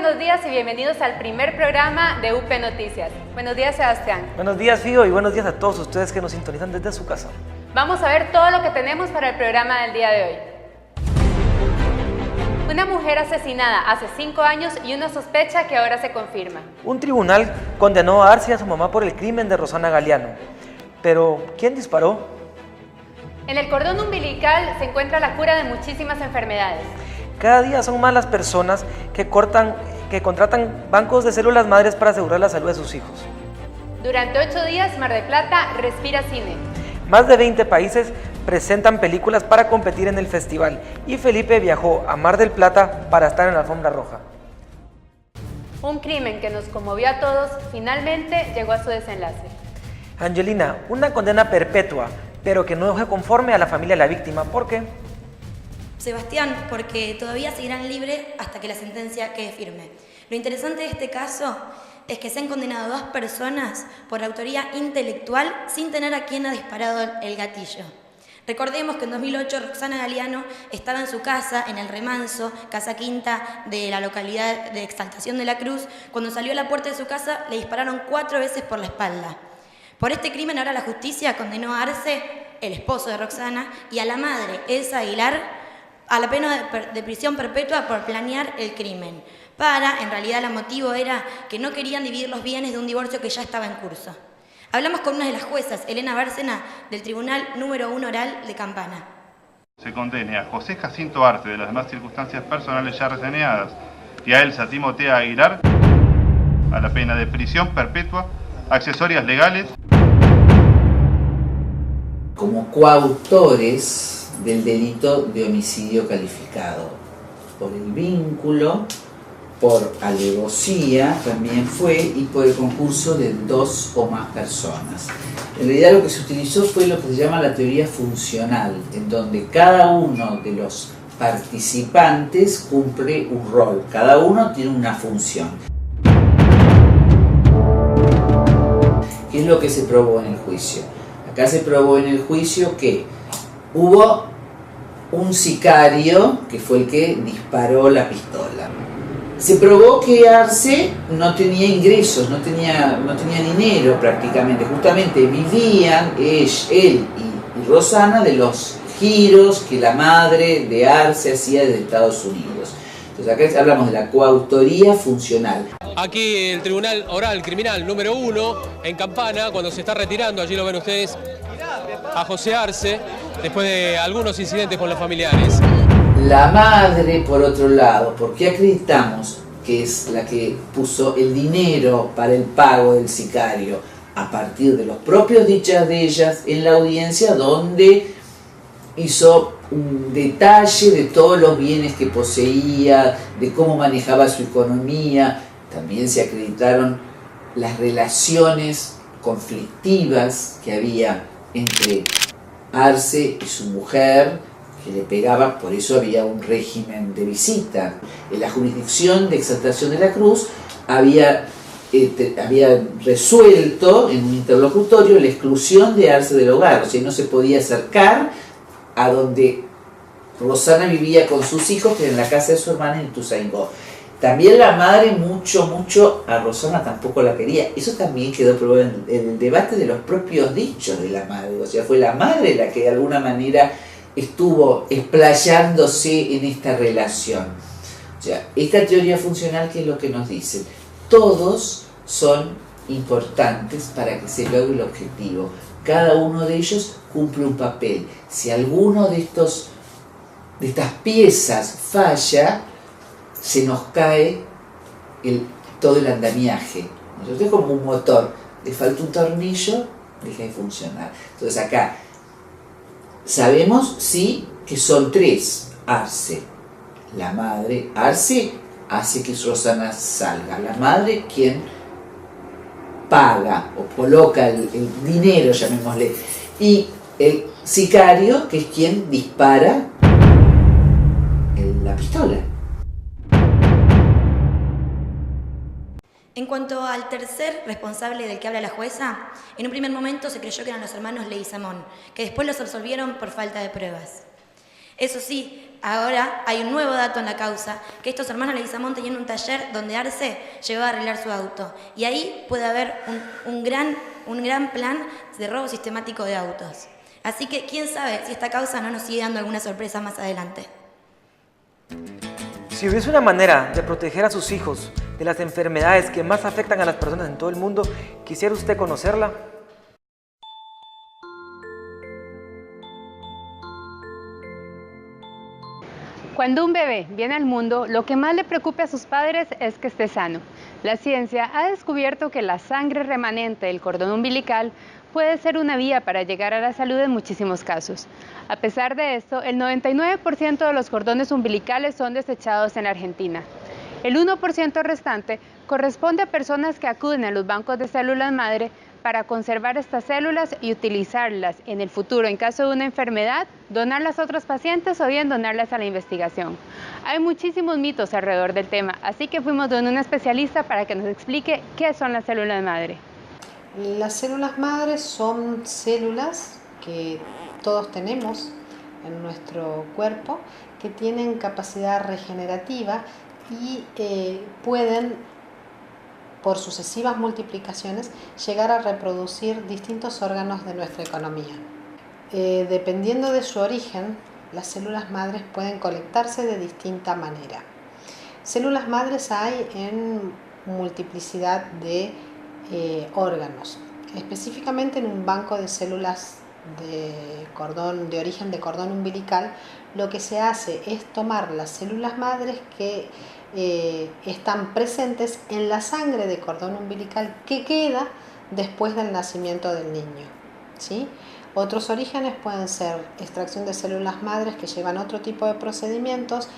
buenos días y bienvenidos al primer programa de UP Noticias. Buenos días, Sebastián. Buenos días, Fío, y buenos días a todos ustedes que nos sintonizan desde su casa. Vamos a ver todo lo que tenemos para el programa del día de hoy. Una mujer asesinada hace 5 años y una sospecha que ahora se confirma. Un tribunal condenó a Arce y a su mamá por el crimen de Rosana Galeano. Pero, ¿quién disparó? En el cordón umbilical se encuentra la cura de muchísimas enfermedades. Cada día son más las personas que contratan bancos de células madres para asegurar la salud de sus hijos. Durante 8 días, Mar del Plata respira cine. Más de 20 países presentan películas para competir en el festival y Felipe viajó a Mar del Plata para estar en la alfombra roja. Un crimen que nos conmovió a todos finalmente llegó a su desenlace. Angelina, una condena perpetua, pero que no deje conforme a la familia de la víctima. ¿Por qué? Sebastián, porque todavía seguirán libres hasta que la sentencia quede firme. Lo interesante de este caso es que se han condenado 2 personas por autoría intelectual sin tener a quien ha disparado el gatillo. Recordemos que en 2008 Rosana Galeano estaba en su casa, en El Remanso, casa quinta de la localidad de Exaltación de la Cruz. Cuando salió a la puerta de su casa le dispararon 4 veces por la espalda. Por este crimen ahora la justicia condenó a Arce, el esposo de Roxana, y a la madre, Elsa Aguilar, a la pena de prisión perpetua por planear el crimen. En realidad el motivo era que no querían dividir los bienes de un divorcio que ya estaba en curso. Hablamos con una de las juezas, Elena Bárcena, del Tribunal número 1 Oral de Campana. Se condene a José Jacinto Arce de las demás circunstancias personales ya reseñadas y a Elsa Timotea Aguilar a la pena de prisión perpetua, accesorias legales. Como coautores del delito de homicidio calificado, por el vínculo, por alevosía también fue, y por el concurso de 2 o más personas. En realidad lo que se utilizó fue lo que se llama la teoría funcional, en donde cada uno de los participantes cumple un rol, cada uno tiene una función. ¿Qué es lo que se probó en el juicio? Acá se probó en el juicio que hubo un sicario que fue el que disparó la pistola. Se probó que Arce no tenía ingresos, no tenía dinero prácticamente. Justamente vivían él y Rosana de los giros que la madre de Arce hacía desde Estados Unidos. Entonces acá hablamos de la coautoría funcional. Aquí el Tribunal Oral Criminal número 1 en Campana, cuando se está retirando, allí lo ven ustedes, a José Arce, después de algunos incidentes con los familiares. La madre, por otro lado, ¿por qué acreditamos que es la que puso el dinero para el pago del sicario? A partir de los propios dichos de ellas en la audiencia, donde hizo un detalle de todos los bienes que poseía, de cómo manejaba su economía. También se acreditaron las relaciones conflictivas que había entre Arce y su mujer, que le pegaba, por eso había un régimen de visita. En la jurisdicción de Exaltación de la Cruz había resuelto en un interlocutorio la exclusión de Arce del hogar, o sea, no se podía acercar a donde Rosana vivía con sus hijos, que era en la casa de su hermana en Ituzaingó. También la madre mucho a Rosana tampoco la quería. Eso también quedó probado en el debate de los propios dichos de la madre. O sea, fue la madre la que de alguna manera estuvo explayándose en esta relación. O sea, esta teoría funcional, ¿qué es lo que nos dice? Todos son importantes para que se logre el objetivo. Cada uno de ellos cumple un papel. Si alguno de estas piezas falla, se nos cae todo el andamiaje. Nosotros es como un motor, le falta un tornillo, deja de funcionar. Entonces acá sabemos sí que son 3. Arce, la madre, Arce hace que Rosana salga, la madre quien paga o coloca el dinero, llamémosle, y el sicario que es quien dispara la pistola. En cuanto al tercer responsable del que habla la jueza, en un primer momento se creyó que eran los hermanos Leguizamón, que después los absolvieron por falta de pruebas. Eso sí, Ahora hay un nuevo dato en la causa, que estos hermanos Leguizamón tenían un taller donde Arce llegó a arreglar su auto. Y ahí puede haber un gran plan de robo sistemático de autos. Así que quién sabe si esta causa no nos sigue dando alguna sorpresa más adelante. Si hubiese una manera de proteger a sus hijos de las enfermedades que más afectan a las personas en todo el mundo, ¿quisiera usted conocerla? Cuando un bebé viene al mundo, lo que más le preocupa a sus padres es que esté sano. La ciencia ha descubierto que la sangre remanente del cordón umbilical puede ser una vía para llegar a la salud en muchísimos casos. A pesar de esto, el 99% de los cordones umbilicales son desechados en la Argentina. El 1% restante corresponde a personas que acuden a los bancos de células madre para conservar estas células y utilizarlas en el futuro en caso de una enfermedad, donarlas a otros pacientes o bien donarlas a la investigación. Hay muchísimos mitos alrededor del tema, así que fuimos donde un especialista para que nos explique qué son las células madre. Las células madre son células que todos tenemos en nuestro cuerpo que tienen capacidad regenerativa y pueden, por sucesivas multiplicaciones, llegar a reproducir distintos órganos de nuestra economía. Dependiendo de su origen, las células madres pueden colectarse de distinta manera. Células madres hay en multiplicidad de órganos, específicamente en un banco de células de origen de cordón umbilical. Lo que se hace es tomar las células madres que están presentes en la sangre de cordón umbilical que queda después del nacimiento del niño, ¿sí? Otros orígenes pueden ser extracción de células madres que llevan otro tipo de procedimientos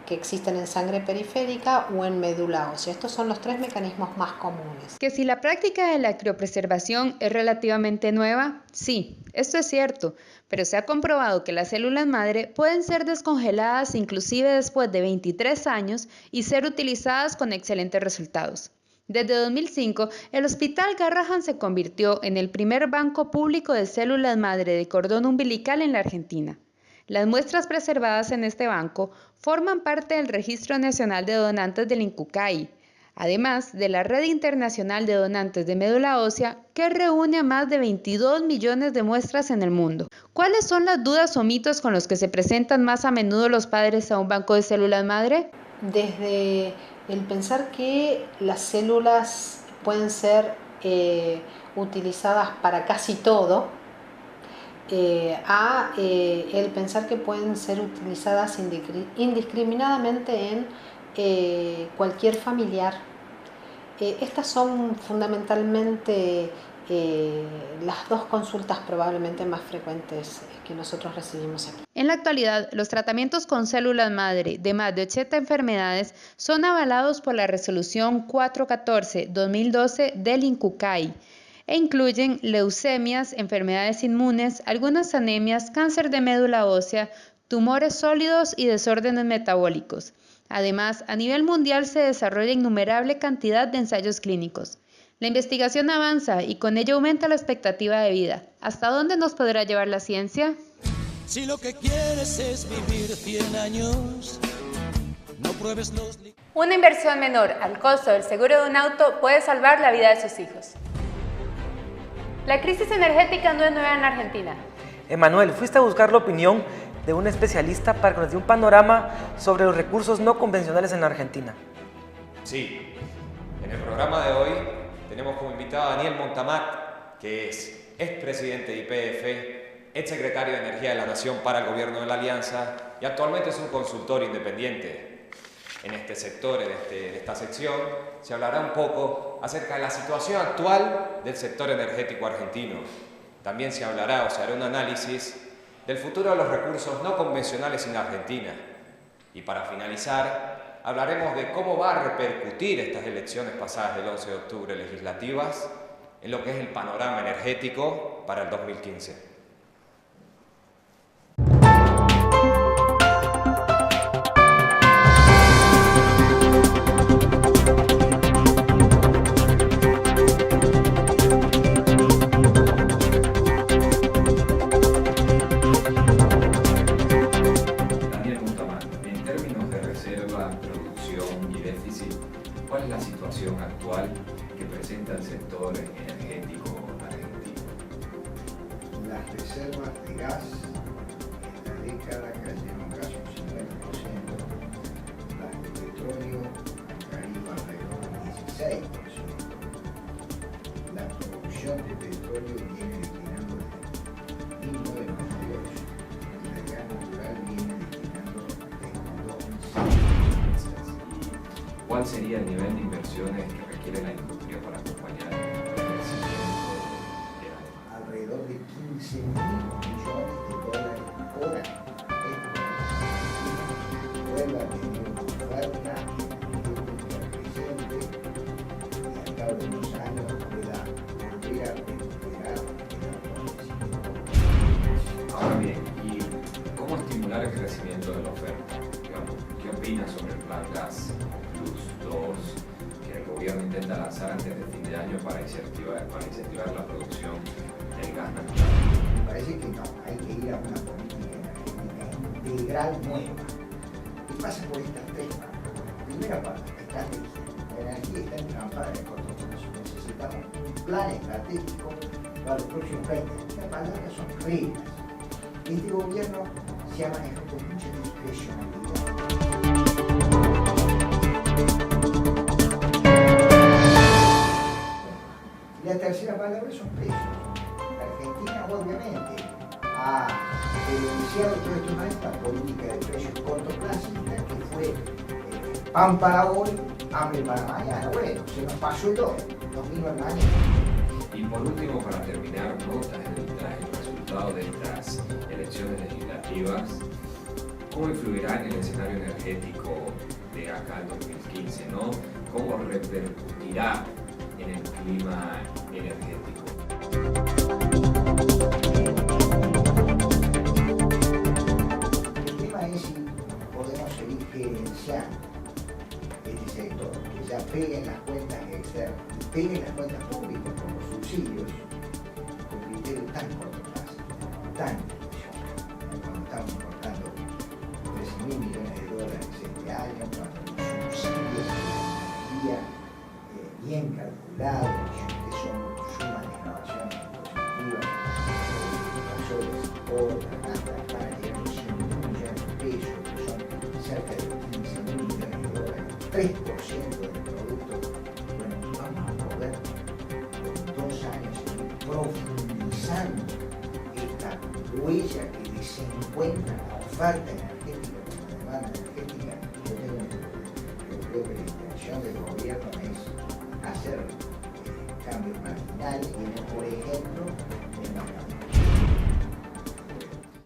que existen en sangre periférica o en médula ósea. Estos son los 3 mecanismos más comunes. Que si la práctica de la criopreservación es relativamente nueva, sí, esto es cierto, pero se ha comprobado que las células madre pueden ser descongeladas inclusive después de 23 años y ser utilizadas con excelentes resultados. Desde 2005, el Hospital Garrahan se convirtió en el primer banco público de células madre de cordón umbilical en la Argentina. Las muestras preservadas en este banco forman parte del Registro Nacional de Donantes del INCUCAI, además de la Red Internacional de Donantes de Médula Ósea, que reúne a más de 22 millones de muestras en el mundo. ¿Cuáles son las dudas o mitos con los que se presentan más a menudo los padres a un banco de células madre? Desde el pensar que las células pueden ser utilizadas para casi todo, a el pensar que pueden ser utilizadas indiscriminadamente en cualquier familiar. Estas son fundamentalmente las 2 consultas probablemente más frecuentes que nosotros recibimos aquí. En la actualidad, los tratamientos con células madre de más de 80 enfermedades son avalados por la Resolución 414/2012 del INCUCAI e incluyen leucemias, enfermedades inmunes, algunas anemias, cáncer de médula ósea, tumores sólidos y desórdenes metabólicos. Además, a nivel mundial se desarrolla innumerable cantidad de ensayos clínicos. La investigación avanza y con ello aumenta la expectativa de vida. ¿Hasta dónde nos podrá llevar la ciencia? Si lo que quieres es vivir 100 años, no pruebes los... Una inversión menor al costo del seguro de un auto puede salvar la vida de sus hijos. La crisis energética no es nueva en Argentina. Emanuel, fuiste a buscar la opinión de un especialista para que nos dé un panorama sobre los recursos no convencionales en la Argentina. Sí, en el programa de hoy tenemos como invitado a Daniel Montamat, que es expresidente de YPF, exsecretario de Energía de la Nación para el Gobierno de la Alianza y actualmente es un consultor independiente. En este sector, en esta sección, se hablará un poco acerca de la situación actual del sector energético argentino. También se hablará o se hará un análisis del futuro de los recursos no convencionales en Argentina. Y para finalizar, hablaremos de cómo va a repercutir estas elecciones pasadas del 11 de octubre legislativas en lo que es el panorama energético para el 2015. sector energético argentino? Las reservas de gas en la década cayeron casi un 50%, las de petróleo caído alrededor del 16%. La producción de petróleo viene declinando desde 1998 y la gas natural viene declinando desde 2005. ¿Cuál sería el nivel de inversiones que requiere la industria para acompañar el crecimiento de la demanda? Alrededor de 15.000 millones de dólares por año. Vuelve a tener una oferta energética creciente y al cabo de unos años pueda volver a recuperar el abastecimiento. Ahora bien, ¿y cómo estimular el crecimiento de la oferta? Digamos, ¿qué opinas sobre el plan Gas Plus 2 que el gobierno intenta lanzar antes de fin de año para incentivar la producción del gas natural? Me parece que no, hay que ir a una política energética integral nueva. Y pasa por estas tres partes. Primera parte, estrategia. La energía está entrampada en el corto plazo. Necesitamos un plan estratégico para los próximos 20 años. Las palabras son reglas. Este gobierno se ha manejado con mucha discrecionalidad. La tercera palabra son precios. La Argentina, obviamente, ha iniciado todo esto en esta política de precios cortoplacistas que fue pan para hoy, hambre para mañana. Bueno, se nos pasó todo, nos vino el mañana. Y por último, para terminar, notas tras el resultado de estas elecciones legislativas, ¿cómo influirá en el escenario energético de acá al 2015, ¿no? ¿Cómo repercutirá en el clima energético? El tema es si podemos seguir gerenciando este sector, que ya peguen las cuentas externas y peguen las cuentas públicas con los subsidios, con criterios tan cortoplacistas, tan discrecionales. Cuando estamos importando 13.000 millones de dólares este año, cuando los subsidios de energía bien calculados, que son sumas de innovaciones positivas, inversores, otras, para llegar a los 100.000 millones de pesos, que son cerca de 15.000 millones de dólares, 3% del producto. Bueno, vamos a poder en 2 años ir profundizando esta huella que desencuentra la oferta energética con la demanda energética. Yo creo que la intención del gobierno es hacer cambios marginales y no, por ejemplo, en los